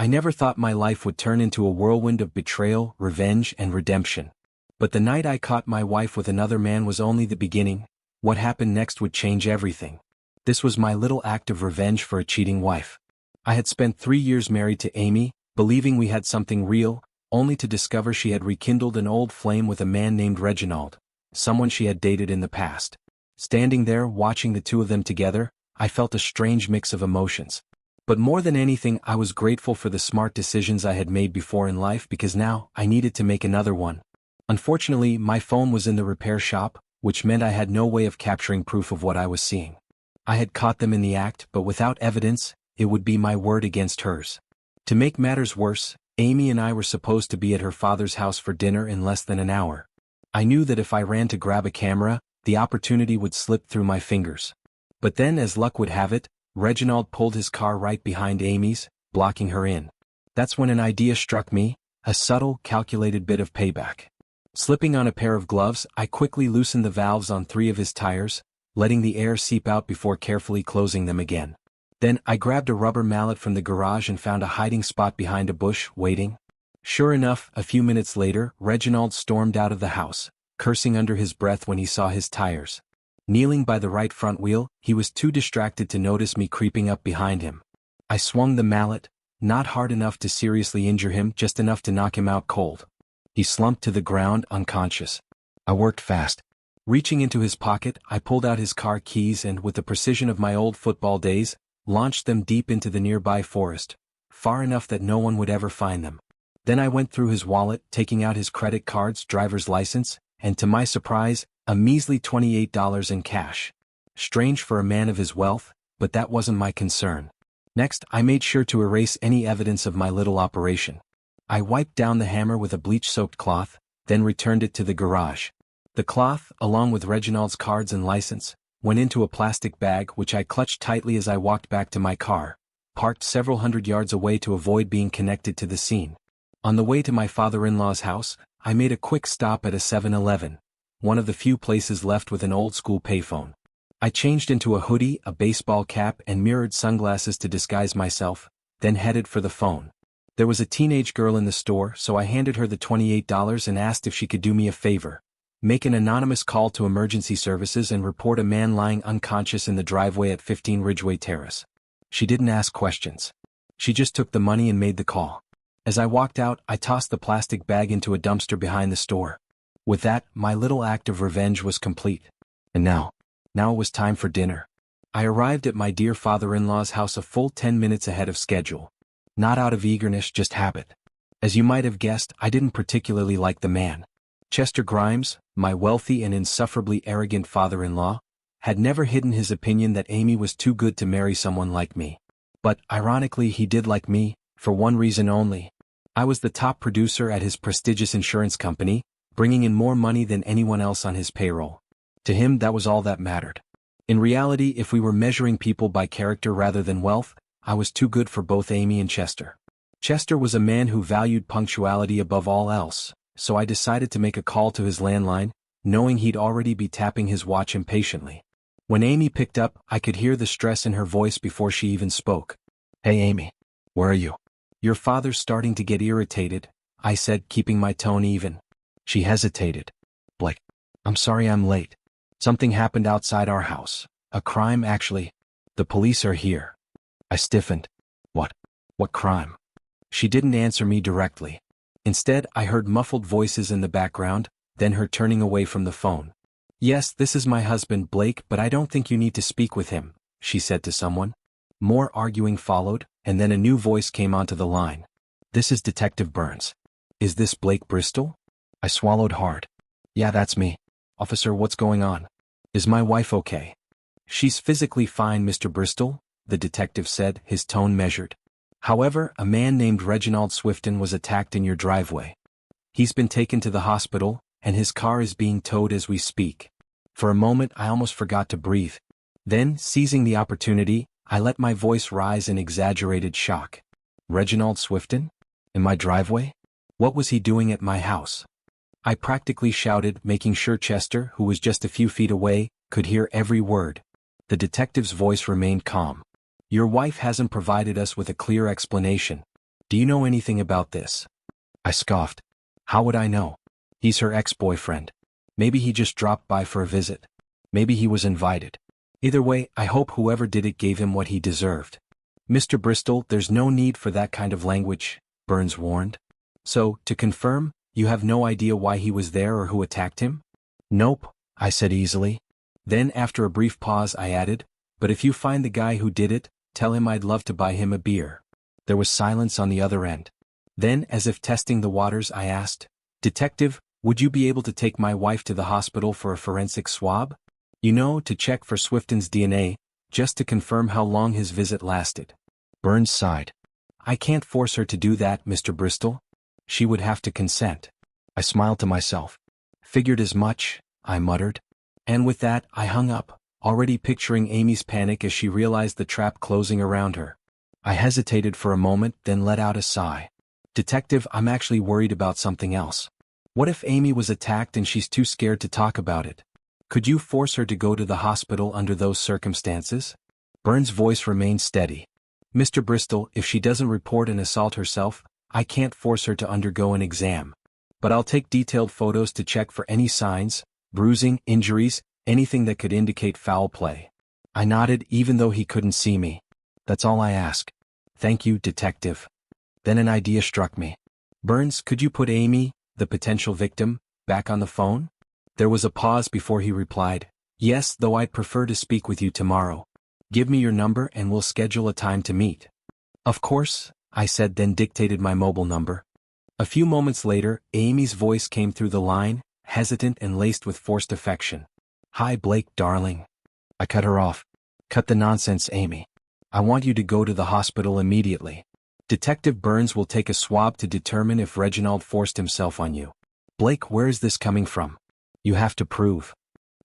I never thought my life would turn into a whirlwind of betrayal, revenge, and redemption. But the night I caught my wife with another man was only the beginning. What happened next would change everything. This was my little act of revenge for a cheating wife. I had spent 3 years married to Amy, believing we had something real, only to discover she had rekindled an old flame with a man named Reginald, someone she had dated in the past. Standing there watching the two of them together, I felt a strange mix of emotions. But more than anything, I was grateful for the smart decisions I had made before in life because now I needed to make another one. Unfortunately, my phone was in the repair shop, which meant I had no way of capturing proof of what I was seeing. I had caught them in the act, but without evidence, it would be my word against hers. To make matters worse, Amy and I were supposed to be at her father's house for dinner in less than an hour. I knew that if I ran to grab a camera, the opportunity would slip through my fingers. But then, as luck would have it, Reginald pulled his car right behind Amy's, blocking her in. That's when an idea struck me, a subtle, calculated bit of payback. Slipping on a pair of gloves, I quickly loosened the valves on 3 of his tires, letting the air seep out before carefully closing them again. Then, I grabbed a rubber mallet from the garage and found a hiding spot behind a bush, waiting. Sure enough, a few minutes later, Reginald stormed out of the house, cursing under his breath when he saw his tires. Kneeling by the right front wheel, he was too distracted to notice me creeping up behind him. I swung the mallet, not hard enough to seriously injure him, just enough to knock him out cold. He slumped to the ground, unconscious. I worked fast. Reaching into his pocket, I pulled out his car keys and, with the precision of my old football days, launched them deep into the nearby forest, far enough that no one would ever find them. Then I went through his wallet, taking out his credit cards, driver's license, and to my surprise, a measly $28 in cash. Strange for a man of his wealth, but that wasn't my concern. Next, I made sure to erase any evidence of my little operation. I wiped down the hammer with a bleach-soaked cloth, then returned it to the garage. The cloth, along with Reginald's cards and license, went into a plastic bag which I clutched tightly as I walked back to my car, parked several hundred yards away to avoid being connected to the scene. On the way to my father-in-law's house, I made a quick stop at a 7-Eleven, one of the few places left with an old-school payphone. I changed into a hoodie, a baseball cap, and mirrored sunglasses to disguise myself, then headed for the phone. There was a teenage girl in the store, so I handed her the $28 and asked if she could do me a favor. Make an anonymous call to emergency services and report a man lying unconscious in the driveway at 15 Ridgeway Terrace. She didn't ask questions. She just took the money and made the call. As I walked out, I tossed the plastic bag into a dumpster behind the store. With that, my little act of revenge was complete. And now it was time for dinner. I arrived at my dear father-in-law's house a full 10 minutes ahead of schedule. Not out of eagerness, just habit. As you might have guessed, I didn't particularly like the man. Chester Grimes, my wealthy and insufferably arrogant father-in-law, had never hidden his opinion that Amy was too good to marry someone like me. But, ironically, he did like me, for one reason only. I was the top producer at his prestigious insurance company, bringing in more money than anyone else on his payroll. To him, that was all that mattered. In reality, if we were measuring people by character rather than wealth, I was too good for both Amy and Chester. Chester was a man who valued punctuality above all else, so I decided to make a call to his landline, knowing he'd already be tapping his watch impatiently. When Amy picked up, I could hear the stress in her voice before she even spoke. "Hey Amy, where are you?" "Your father's starting to get irritated," I said, keeping my tone even. She hesitated. "Blake, I'm sorry I'm late. Something happened outside our house. A crime, actually. The police are here." I stiffened. What crime?" She didn't answer me directly. Instead, I heard muffled voices in the background, then her turning away from the phone. "Yes, this is my husband, Blake, but I don't think you need to speak with him," she said to someone. More arguing followed, and then a new voice came onto the line. "This is Detective Burns. Is this Blake Bristol?" I swallowed hard. "Yeah, that's me. Officer, what's going on? Is my wife okay?" "She's physically fine, Mr. Bristol," the detective said, his tone measured. "However, a man named Reginald Swifton was attacked in your driveway. He's been taken to the hospital, and his car is being towed as we speak." For a moment, I almost forgot to breathe. Then, seizing the opportunity, I let my voice rise in exaggerated shock. "Reginald Swifton? In my driveway? What was he doing at my house?" I practically shouted, making sure Chester, who was just a few feet away, could hear every word. The detective's voice remained calm. "Your wife hasn't provided us with a clear explanation. Do you know anything about this? I scoffed. How would I know? He's her ex-boyfriend. Maybe he just dropped by for a visit. Maybe he was invited. Either way, I hope whoever did it gave him what he deserved. Mr. Bristol, there's no need for that kind of language, Burns warned. So, to confirm, you have no idea why he was there or who attacked him? Nope, I said easily. Then after a brief pause I added, but if you find the guy who did it, tell him I'd love to buy him a beer. There was silence on the other end. Then, as if testing the waters, I asked, Detective, would you be able to take my wife to the hospital for a forensic swab? You know, to check for Swifton's DNA, just to confirm how long his visit lasted. Burns sighed. I can't force her to do that, Mr. Bristol. She would have to consent. I smiled to myself. Figured as much, I muttered. And with that, I hung up, already picturing Amy's panic as she realized the trap closing around her. I hesitated for a moment, then let out a sigh. Detective, I'm actually worried about something else. What if Amy was attacked and she's too scared to talk about it? Could you force her to go to the hospital under those circumstances? Burns' voice remained steady. Mr. Bristol, if she doesn't report an assault herself, I can't force her to undergo an exam. But I'll take detailed photos to check for any signs, bruising, injuries, anything that could indicate foul play. I nodded even though he couldn't see me. That's all I ask. Thank you, Detective. Then an idea struck me. Burns, could you put Amy, the potential victim, back on the phone? There was a pause before he replied, Yes, though I'd prefer to speak with you tomorrow. Give me your number and we'll schedule a time to meet. Of course, I said, then dictated my mobile number. A few moments later, Amy's voice came through the line, hesitant and laced with forced affection. Hi Blake, darling. I cut her off. Cut the nonsense, Amy. I want you to go to the hospital immediately. Detective Burns will take a swab to determine if Reginald forced himself on you. Blake, where is this coming from? You have to prove.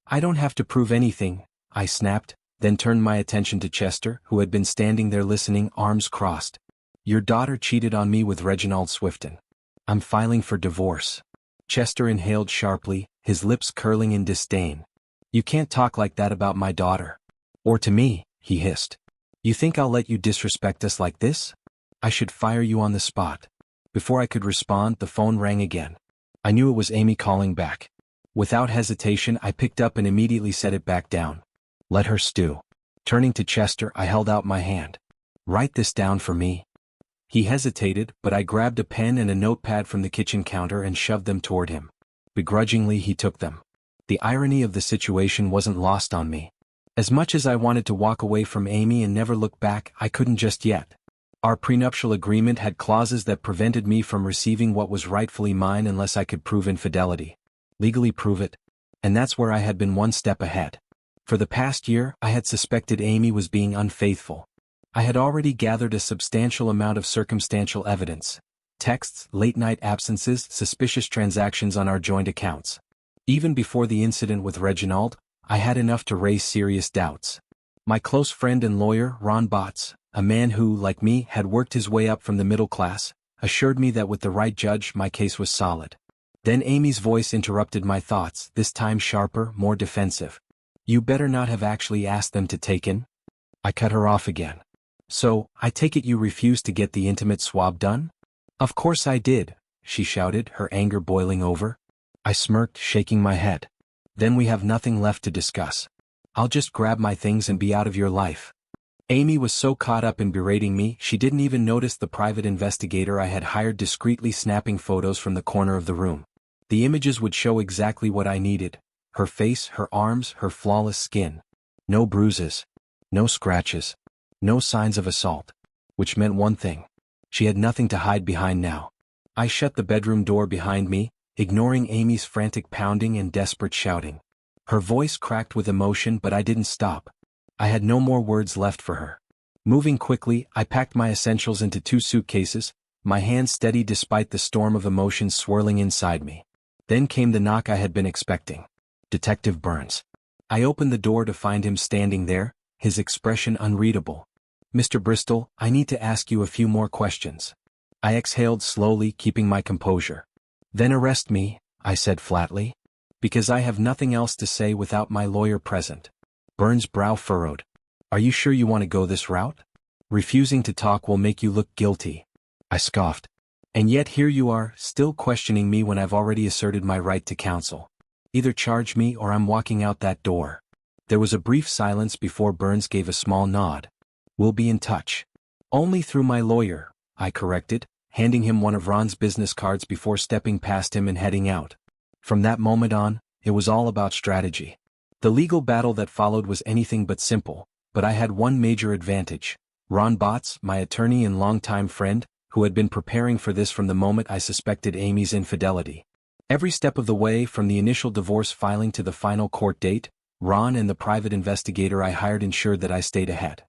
I don't have to prove anything, I snapped, then turned my attention to Chester, who had been standing there listening, arms crossed. Your daughter cheated on me with Reginald Swifton. I'm filing for divorce. Chester inhaled sharply, his lips curling in disdain. You can't talk like that about my daughter. Or to me, he hissed. You think I'll let you disrespect us like this? I should fire you on the spot. Before I could respond, the phone rang again. I knew it was Amy calling back. Without hesitation, I picked up and immediately set it back down. Let her stew. Turning to Chester, I held out my hand. Write this down for me. He hesitated, but I grabbed a pen and a notepad from the kitchen counter and shoved them toward him. Begrudgingly, he took them. The irony of the situation wasn't lost on me. As much as I wanted to walk away from Amy and never look back, I couldn't just yet. Our prenuptial agreement had clauses that prevented me from receiving what was rightfully mine unless I could prove infidelity. Legally prove it. And that's where I had been one step ahead. For the past year, I had suspected Amy was being unfaithful. I had already gathered a substantial amount of circumstantial evidence. Texts, late-night absences, suspicious transactions on our joint accounts. Even before the incident with Reginald, I had enough to raise serious doubts. My close friend and lawyer, Ron Botts, a man who, like me, had worked his way up from the middle class, assured me that with the right judge my case was solid. Then Amy's voice interrupted my thoughts, this time sharper, more defensive. You better not have actually asked them to take in? I cut her off again. So, I take it you refused to get the intimate swab done? Of course I did, she shouted, her anger boiling over. I smirked, shaking my head. Then we have nothing left to discuss. I'll just grab my things and be out of your life. Amy was so caught up in berating me, she didn't even notice the private investigator I had hired discreetly snapping photos from the corner of the room. The images would show exactly what I needed. Her face, her arms, her flawless skin. No bruises. No scratches. No signs of assault. Which meant one thing. She had nothing to hide behind now. I shut the bedroom door behind me, ignoring Amy's frantic pounding and desperate shouting. Her voice cracked with emotion, but I didn't stop. I had no more words left for her. Moving quickly, I packed my essentials into 2 suitcases, my hands steady despite the storm of emotions swirling inside me. Then came the knock I had been expecting. Detective Burns. I opened the door to find him standing there, his expression unreadable. Mr. Bristol, I need to ask you a few more questions. I exhaled slowly, keeping my composure. Then arrest me, I said flatly. Because I have nothing else to say without my lawyer present. Burns' brow furrowed. Are you sure you want to go this route? Refusing to talk will make you look guilty. I scoffed. And yet here you are, still questioning me when I've already asserted my right to counsel. Either charge me or I'm walking out that door. There was a brief silence before Burns gave a small nod. We'll be in touch. Only through my lawyer, I corrected, handing him one of Ron's business cards before stepping past him and heading out. From that moment on, it was all about strategy. The legal battle that followed was anything but simple, but I had one major advantage. Ron Botts, my attorney and longtime friend, who had been preparing for this from the moment I suspected Amy's infidelity. Every step of the way, from the initial divorce filing to the final court date, Ron and the private investigator I hired ensured that I stayed ahead.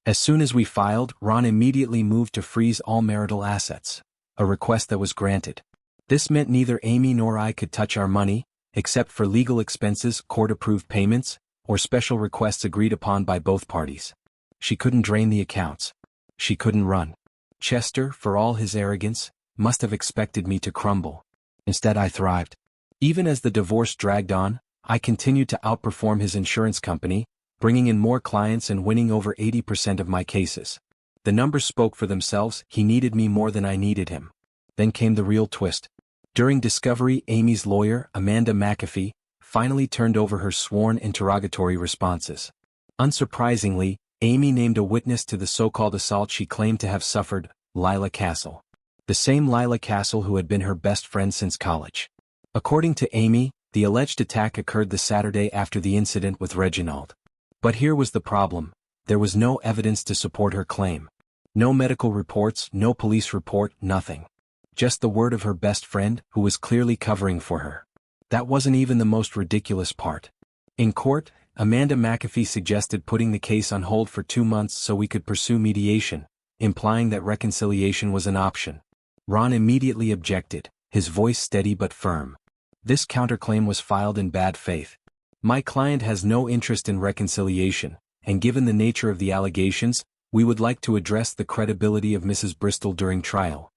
As soon as we filed, Ron immediately moved to freeze all marital assets, a request that was granted. This meant neither Amy nor I could touch our money, except for legal expenses, court-approved payments, or special requests agreed upon by both parties. She couldn't drain the accounts. She couldn't run. Chester, for all his arrogance, must have expected me to crumble. Instead, I thrived. Even as the divorce dragged on, I continued to outperform his insurance company, bringing in more clients and winning over 80% of my cases. The numbers spoke for themselves. He needed me more than I needed him. Then came the real twist. During discovery, Amy's lawyer, Amanda McAfee, finally turned over her sworn interrogatory responses. Unsurprisingly, Amy named a witness to the so-called assault she claimed to have suffered, Lila Castle. The same Lila Castle who had been her best friend since college. According to Amy, the alleged attack occurred the Saturday after the incident with Reginald. But here was the problem. There was no evidence to support her claim. No medical reports, no police report, nothing. Just the word of her best friend, who was clearly covering for her. That wasn't even the most ridiculous part. In court, Amanda McAfee suggested putting the case on hold for 2 months so we could pursue mediation, implying that reconciliation was an option. Ron immediately objected, his voice steady but firm. This counterclaim was filed in bad faith. My client has no interest in reconciliation, and given the nature of the allegations, we would like to address the credibility of Mrs. Bristol during trial.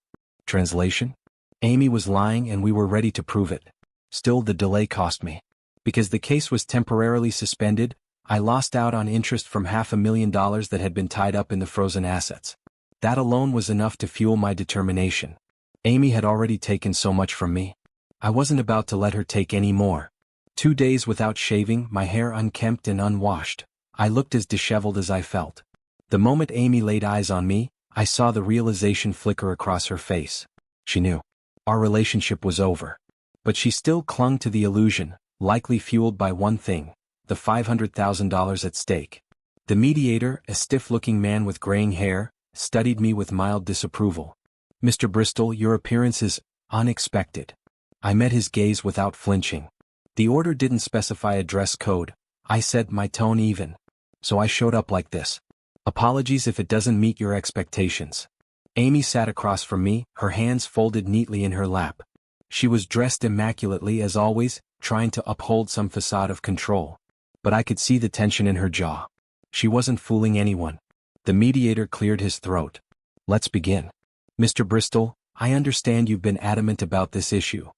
Translation? Amy was lying and we were ready to prove it. Still, the delay cost me. Because the case was temporarily suspended, I lost out on interest from $500,000 that had been tied up in the frozen assets. That alone was enough to fuel my determination. Amy had already taken so much from me. I wasn't about to let her take any more. 2 days without shaving, my hair unkempt and unwashed, I looked as disheveled as I felt. The moment Amy laid eyes on me, I saw the realization flicker across her face. She knew. Our relationship was over. But she still clung to the illusion, likely fueled by one thing, the $500,000 at stake. The mediator, a stiff-looking man with graying hair, studied me with mild disapproval. "Mr. Bristol, your appearance is unexpected." I met his gaze without flinching. The order didn't specify a dress code, I said, my tone even. So I showed up like this. Apologies if it doesn't meet your expectations. Amy sat across from me, her hands folded neatly in her lap. She was dressed immaculately as always, trying to uphold some facade of control. But I could see the tension in her jaw. She wasn't fooling anyone. The mediator cleared his throat. "Let's begin. Mr. Bristol, I understand you've been adamant about this issue."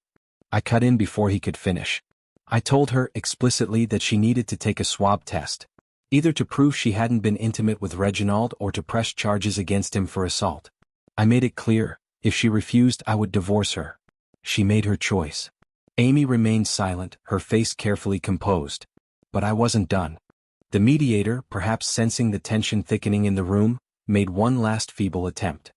I cut in before he could finish. I told her explicitly that she needed to take a swab test, either to prove she hadn't been intimate with Reginald or to press charges against him for assault. I made it clear, if she refused I would divorce her. She made her choice. Amy remained silent, her face carefully composed. But I wasn't done. The mediator, perhaps sensing the tension thickening in the room, made one last feeble attempt.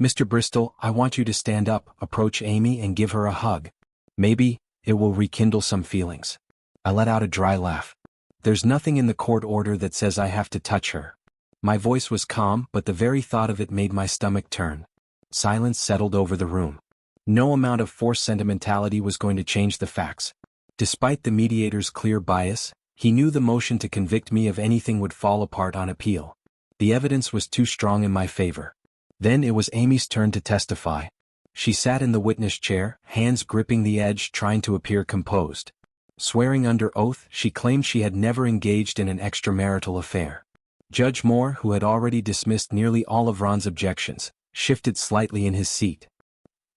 "Mr. Bristol, I want you to stand up, approach Amy and give her a hug. Maybe it will rekindle some feelings." I let out a dry laugh. There's nothing in the court order that says I have to touch her. My voice was calm, but the very thought of it made my stomach turn. Silence settled over the room. No amount of forced sentimentality was going to change the facts. Despite the mediator's clear bias, he knew the motion to convict me of anything would fall apart on appeal. The evidence was too strong in my favor. Then it was Amy's turn to testify. She sat in the witness chair, hands gripping the edge, trying to appear composed. Swearing under oath, she claimed she had never engaged in an extramarital affair. Judge Moore, who had already dismissed nearly all of Ron's objections, shifted slightly in his seat.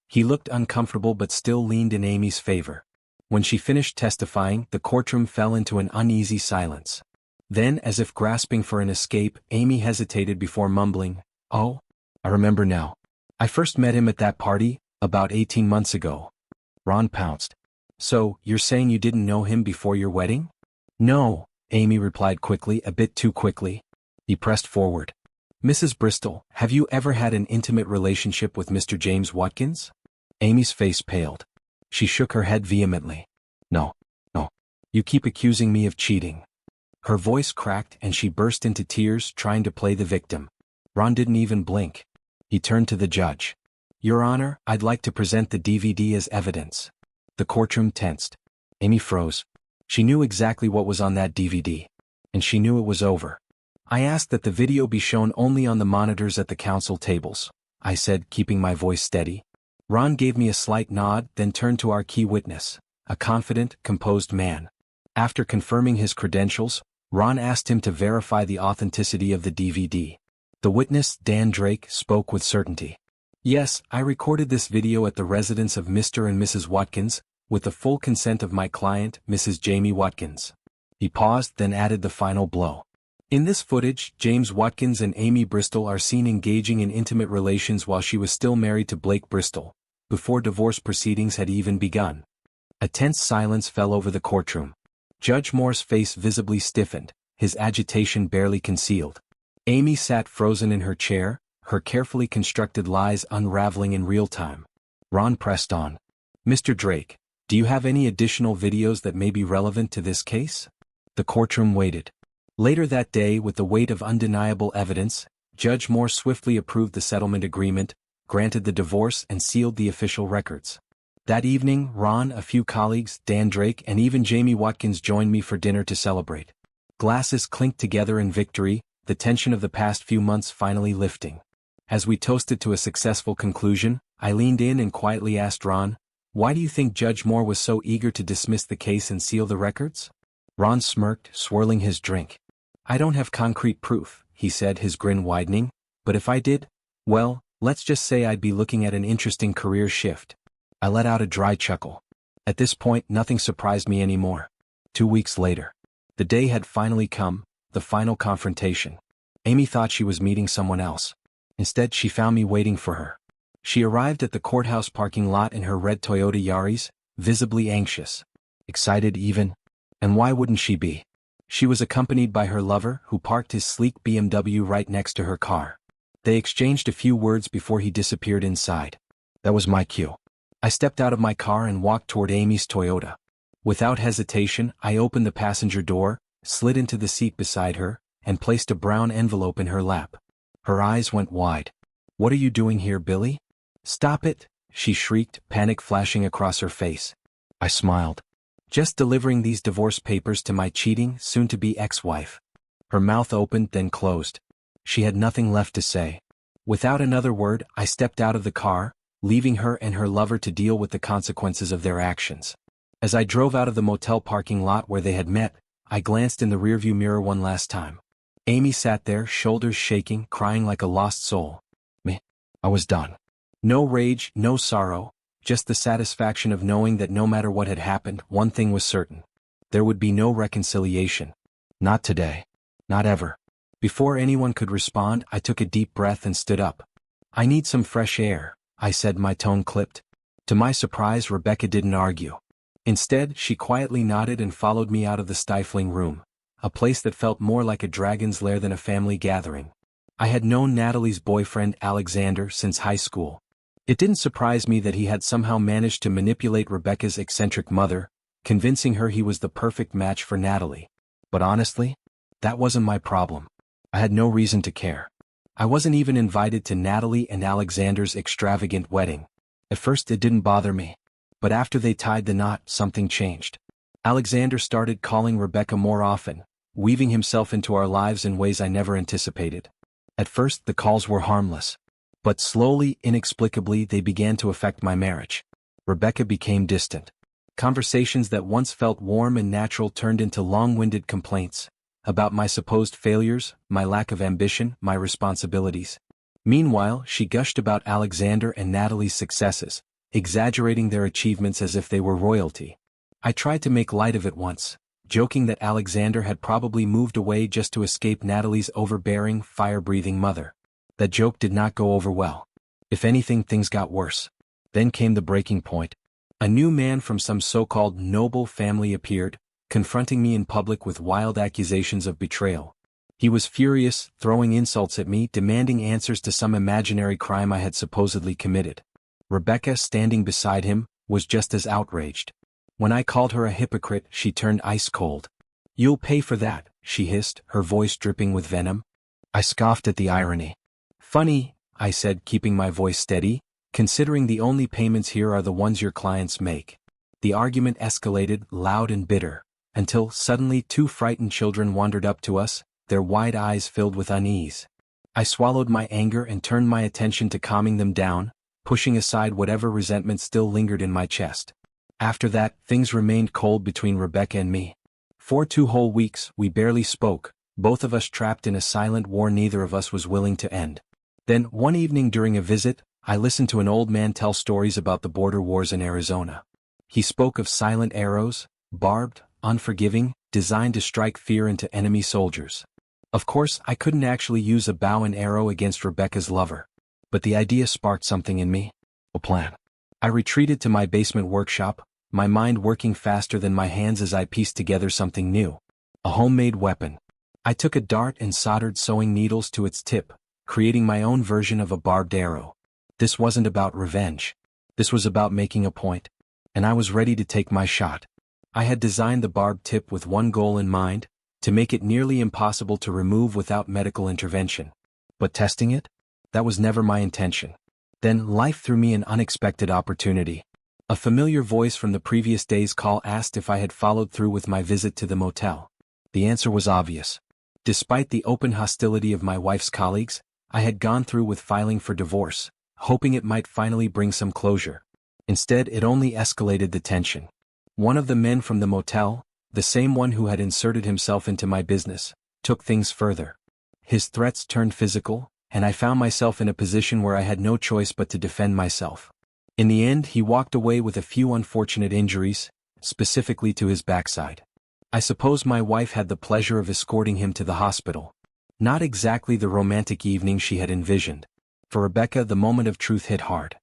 He looked uncomfortable but still leaned in Amy's favor. When she finished testifying, the courtroom fell into an uneasy silence. Then, as if grasping for an escape, Amy hesitated before mumbling, "Oh, I remember now. I first met him at that party, about 18 months ago. Ron pounced. So, you're saying you didn't know him before your wedding? No, Amy replied quickly, a bit too quickly. He pressed forward. Mrs. Bristol, have you ever had an intimate relationship with Mr. James Watkins? Amy's face paled. She shook her head vehemently. No. You keep accusing me of cheating. Her voice cracked and she burst into tears, trying to play the victim. Ron didn't even blink. He turned to the judge. Your Honor, I'd like to present the DVD as evidence. The courtroom tensed. Amy froze. She knew exactly what was on that DVD. And she knew it was over. I asked that the video be shown only on the monitors at the counsel tables, I said, keeping my voice steady. Ron gave me a slight nod, then turned to our key witness, a confident, composed man. After confirming his credentials, Ron asked him to verify the authenticity of the DVD. The witness, Dan Drake, spoke with certainty. Yes, I recorded this video at the residence of Mr. and Mrs. Watkins, with the full consent of my client, Mrs. Jamie Watkins. He paused, then added the final blow. In this footage, James Watkins and Amy Bristol are seen engaging in intimate relations while she was still married to Blake Bristol, before divorce proceedings had even begun. A tense silence fell over the courtroom. Judge Moore's face visibly stiffened, his agitation barely concealed. Amy sat frozen in her chair, her carefully constructed lies unraveling in real time. Ron pressed on. Mr. Drake, do you have any additional videos that may be relevant to this case? The courtroom waited. Later that day, with the weight of undeniable evidence, Judge Moore swiftly approved the settlement agreement, granted the divorce and sealed the official records. That evening, Ron, a few colleagues, Dan Drake and even Jamie Watkins joined me for dinner to celebrate. Glasses clinked together in victory, the tension of the past few months finally lifting. As we toasted to a successful conclusion, I leaned in and quietly asked Ron, why do you think Judge Moore was so eager to dismiss the case and seal the records? Ron smirked, swirling his drink. I don't have concrete proof, he said, his grin widening, but if I did, well, let's just say I'd be looking at an interesting career shift. I let out a dry chuckle. At this point, nothing surprised me anymore. 2 weeks later. The day had finally come, the final confrontation. Amy thought she was meeting someone else. Instead, she found me waiting for her. She arrived at the courthouse parking lot in her red Toyota Yaris, visibly anxious. Excited even. And why wouldn't she be? She was accompanied by her lover, who parked his sleek BMW right next to her car. They exchanged a few words before he disappeared inside. That was my cue. I stepped out of my car and walked toward Amy's Toyota. Without hesitation, I opened the passenger door, slid into the seat beside her, and placed a brown envelope in her lap. Her eyes went wide. What are you doing here, Billy? Stop it, she shrieked, panic flashing across her face. I smiled. Just delivering these divorce papers to my cheating, soon-to-be ex-wife. Her mouth opened, then closed. She had nothing left to say. Without another word, I stepped out of the car, leaving her and her lover to deal with the consequences of their actions. As I drove out of the motel parking lot where they had met, I glanced in the rearview mirror one last time. Amy sat there, shoulders shaking, crying like a lost soul. I was done. No rage, no sorrow, just the satisfaction of knowing that no matter what had happened, one thing was certain. There would be no reconciliation. Not today. Not ever. Before anyone could respond, I took a deep breath and stood up. I need some fresh air, I said, my tone clipped. To my surprise, Rebecca didn't argue. Instead, she quietly nodded and followed me out of the stifling room, a place that felt more like a dragon's lair than a family gathering. I had known Natalie's boyfriend, Alexander, since high school. It didn't surprise me that he had somehow managed to manipulate Rebecca's eccentric mother, convincing her he was the perfect match for Natalie. But honestly, that wasn't my problem. I had no reason to care. I wasn't even invited to Natalie and Alexander's extravagant wedding. At first it didn't bother me. But after they tied the knot, something changed. Alexander started calling Rebecca more often, weaving himself into our lives in ways I never anticipated. At first the calls were harmless. But slowly, inexplicably, they began to affect my marriage. Rebecca became distant. Conversations that once felt warm and natural turned into long-winded complaints about my supposed failures, my lack of ambition, my responsibilities. Meanwhile, she gushed about Alexander and Natalie's successes, exaggerating their achievements as if they were royalty. I tried to make light of it once, joking that Alexander had probably moved away just to escape Natalie's overbearing, fire-breathing mother. That joke did not go over well. If anything, things got worse. Then came the breaking point. A new man from some so-called noble family appeared, confronting me in public with wild accusations of betrayal. He was furious, throwing insults at me, demanding answers to some imaginary crime I had supposedly committed. Rebecca, standing beside him, was just as outraged. When I called her a hypocrite, she turned ice cold. "You'll pay for that," she hissed, her voice dripping with venom. I scoffed at the irony. "Funny," I said, keeping my voice steady, "considering the only payments here are the ones your clients make." The argument escalated, loud and bitter, until suddenly 2 frightened children wandered up to us, their wide eyes filled with unease. I swallowed my anger and turned my attention to calming them down, pushing aside whatever resentment still lingered in my chest. After that, things remained cold between Rebecca and me. For 2 whole weeks, we barely spoke, both of us trapped in a silent war neither of us was willing to end. Then, one evening during a visit, I listened to an old man tell stories about the border wars in Arizona. He spoke of silent arrows, barbed, unforgiving, designed to strike fear into enemy soldiers. Of course, I couldn't actually use a bow and arrow against Rebecca's lover. But the idea sparked something in me. A plan. I retreated to my basement workshop, my mind working faster than my hands as I pieced together something new. A homemade weapon. I took a dart and soldered sewing needles to its tip, creating my own version of a barbed arrow. This wasn't about revenge. This was about making a point. And I was ready to take my shot. I had designed the barbed tip with one goal in mind, to make it nearly impossible to remove without medical intervention. But testing it? That was never my intention. Then life threw me an unexpected opportunity. A familiar voice from the previous day's call asked if I had followed through with my visit to the motel. The answer was obvious. Despite the open hostility of my wife's colleagues, I had gone through with filing for divorce, hoping it might finally bring some closure. Instead, it only escalated the tension. One of the men from the motel, the same one who had inserted himself into my business, took things further. His threats turned physical, and I found myself in a position where I had no choice but to defend myself. In the end, he walked away with a few unfortunate injuries, specifically to his backside. I suppose my wife had the pleasure of escorting him to the hospital. Not exactly the romantic evening she had envisioned. For Rebecca, the moment of truth hit hard.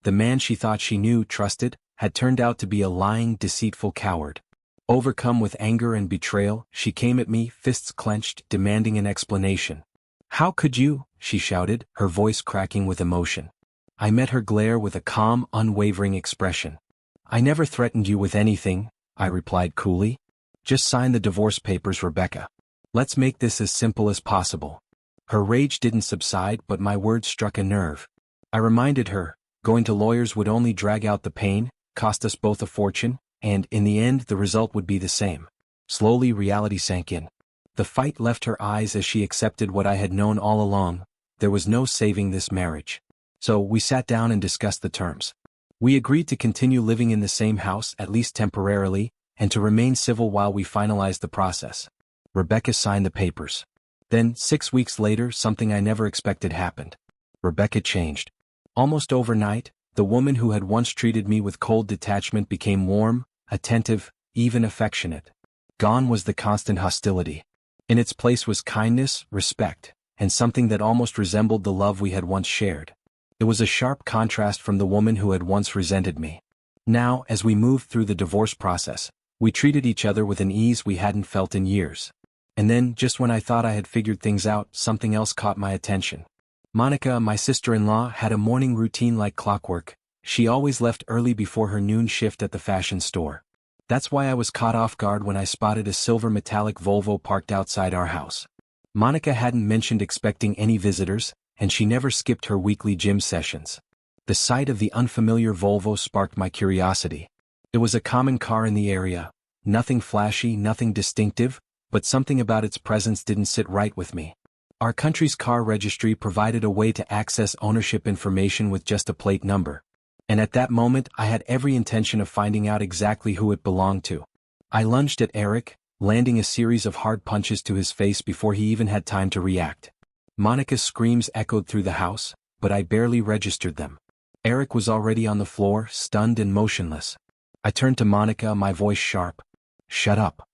The man she thought she knew, trusted, had turned out to be a lying, deceitful coward. Overcome with anger and betrayal, she came at me, fists clenched, demanding an explanation. "How could you?" she shouted, her voice cracking with emotion. I met her glare with a calm, unwavering expression. "I never threatened you with anything," I replied coolly. "Just sign the divorce papers, Rebecca. Let's make this as simple as possible." Her rage didn't subside, but my words struck a nerve. I reminded her, going to lawyers would only drag out the pain, cost us both a fortune, and, in the end, the result would be the same. Slowly, reality sank in. The fight left her eyes as she accepted what I had known all along: there was no saving this marriage. So, we sat down and discussed the terms. We agreed to continue living in the same house, at least temporarily, and to remain civil while we finalized the process. Rebecca signed the papers. Then, 6 weeks later, something I never expected happened. Rebecca changed. Almost overnight, the woman who had once treated me with cold detachment became warm, attentive, even affectionate. Gone was the constant hostility. In its place was kindness, respect, and something that almost resembled the love we had once shared. It was a sharp contrast from the woman who had once resented me. Now, as we moved through the divorce process, we treated each other with an ease we hadn't felt in years. And then, just when I thought I had figured things out, something else caught my attention. Monica, my sister-in-law, had a morning routine like clockwork. She always left early before her noon shift at the fashion store. That's why I was caught off guard when I spotted a silver metallic Volvo parked outside our house. Monica hadn't mentioned expecting any visitors, and she never skipped her weekly gym sessions. The sight of the unfamiliar Volvo sparked my curiosity. It was a common car in the area, nothing flashy, nothing distinctive, but something about its presence didn't sit right with me. Our country's car registry provided a way to access ownership information with just a plate number. And at that moment, I had every intention of finding out exactly who it belonged to. I lunged at Eric, landing a series of hard punches to his face before he even had time to react. Monica's screams echoed through the house, but I barely registered them. Eric was already on the floor, stunned and motionless. I turned to Monica, my voice sharp. "Shut up."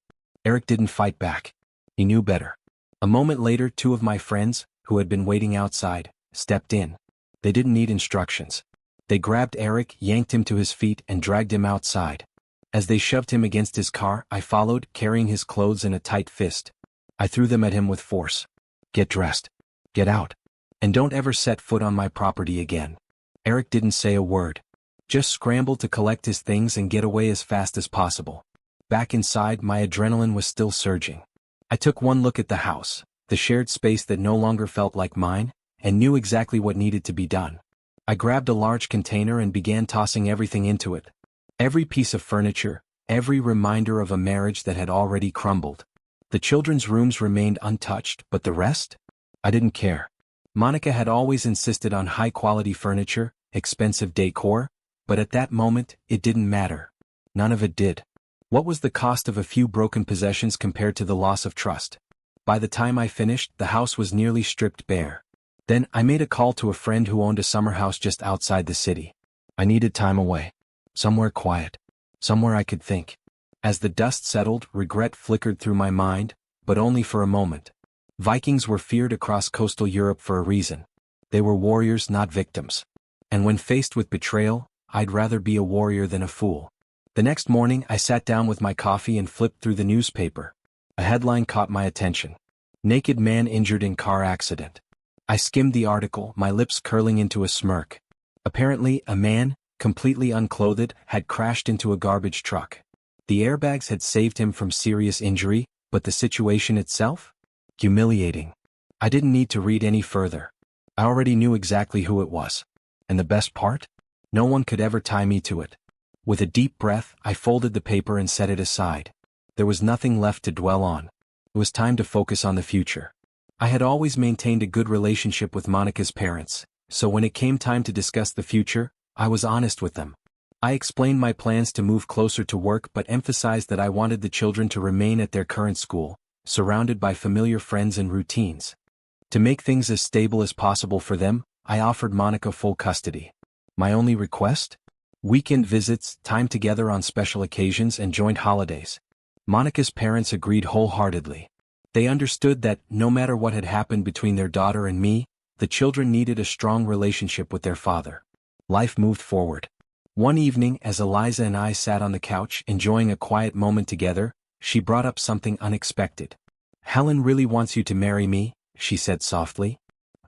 Eric didn't fight back. He knew better. A moment later, 2 of my friends, who had been waiting outside, stepped in. They didn't need instructions. They grabbed Eric, yanked him to his feet, and dragged him outside. As they shoved him against his car, I followed, carrying his clothes in a tight fist. I threw them at him with force. "Get dressed. Get out. And don't ever set foot on my property again." Eric didn't say a word. Just scrambled to collect his things and get away as fast as possible. Back inside, my adrenaline was still surging. I took one look at the house, the shared space that no longer felt like mine, and knew exactly what needed to be done. I grabbed a large container and began tossing everything into it. Every piece of furniture, every reminder of a marriage that had already crumbled. The children's rooms remained untouched, but the rest? I didn't care. Monica had always insisted on high-quality furniture, expensive decor, but at that moment, it didn't matter. None of it did. What was the cost of a few broken possessions compared to the loss of trust? By the time I finished, the house was nearly stripped bare. Then, I made a call to a friend who owned a summer house just outside the city. I needed time away. Somewhere quiet. Somewhere I could think. As the dust settled, regret flickered through my mind, but only for a moment. Vikings were feared across coastal Europe for a reason. They were warriors, not victims. And when faced with betrayal, I'd rather be a warrior than a fool. The next morning, I sat down with my coffee and flipped through the newspaper. A headline caught my attention. "Naked man injured in car accident." I skimmed the article, my lips curling into a smirk. Apparently, a man, completely unclothed, had crashed into a garbage truck. The airbags had saved him from serious injury, but the situation itself? Humiliating. I didn't need to read any further. I already knew exactly who it was. And the best part? No one could ever tie me to it. With a deep breath, I folded the paper and set it aside. There was nothing left to dwell on. It was time to focus on the future. I had always maintained a good relationship with Monica's parents, so when it came time to discuss the future, I was honest with them. I explained my plans to move closer to work but emphasized that I wanted the children to remain at their current school, surrounded by familiar friends and routines. To make things as stable as possible for them, I offered Monica full custody. My only request? Weekend visits, time together on special occasions, and joint holidays. Monica's parents agreed wholeheartedly. They understood that, no matter what had happened between their daughter and me, the children needed a strong relationship with their father. Life moved forward. One evening, as Eliza and I sat on the couch enjoying a quiet moment together, she brought up something unexpected. "Helen really wants you to marry me," she said softly.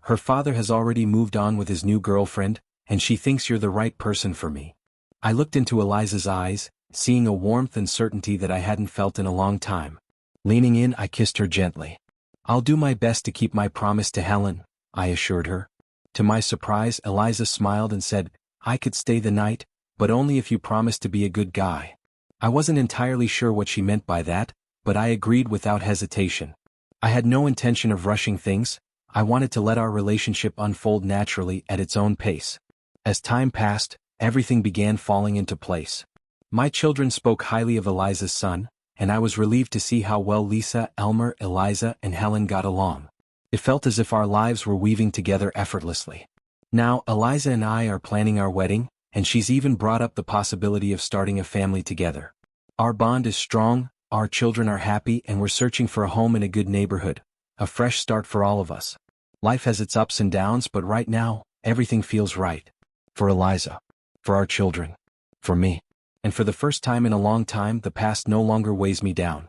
"Her father has already moved on with his new girlfriend, and she thinks you're the right person for me." I looked into Eliza's eyes, seeing a warmth and certainty that I hadn't felt in a long time. Leaning in, I kissed her gently. "I'll do my best to keep my promise to Helen," I assured her. To my surprise, Eliza smiled and said, "I could stay the night, but only if you promise to be a good guy." I wasn't entirely sure what she meant by that, but I agreed without hesitation. I had no intention of rushing things. I wanted to let our relationship unfold naturally at its own pace. As time passed, everything began falling into place. My children spoke highly of Eliza's son, and I was relieved to see how well Lisa, Elmer, Eliza, and Helen got along. It felt as if our lives were weaving together effortlessly. Now, Eliza and I are planning our wedding, and she's even brought up the possibility of starting a family together. Our bond is strong, our children are happy, and we're searching for a home in a good neighborhood, a fresh start for all of us. Life has its ups and downs, but right now, everything feels right. For Eliza. For our children. For me. And for the first time in a long time, the past no longer weighs me down.